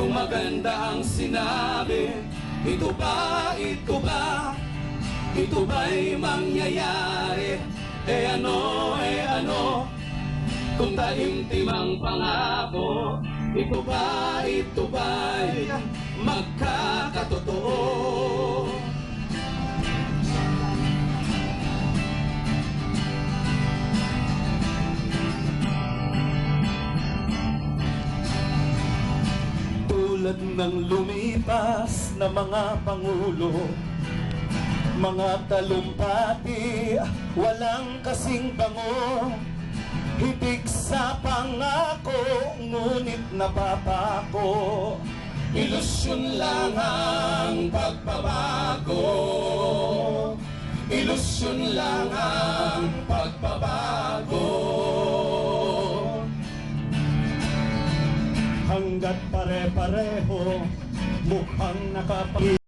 kung maganda ang sinabi. Ito ba, ito ba, ito ba'y mangyayari? Eh ano, kung taimtim ang pangako. Ito ba'y magkakatotoo? Tulad ng lumipas na mga pangulo, mga talumpati, walang kasing bango. Hibig sa pangako, ngunit napapako. Ilusyon lang ang pagbabago. Ilusyon lang ang pagbabago. Hanggat pare-pareho, mukhang nakapag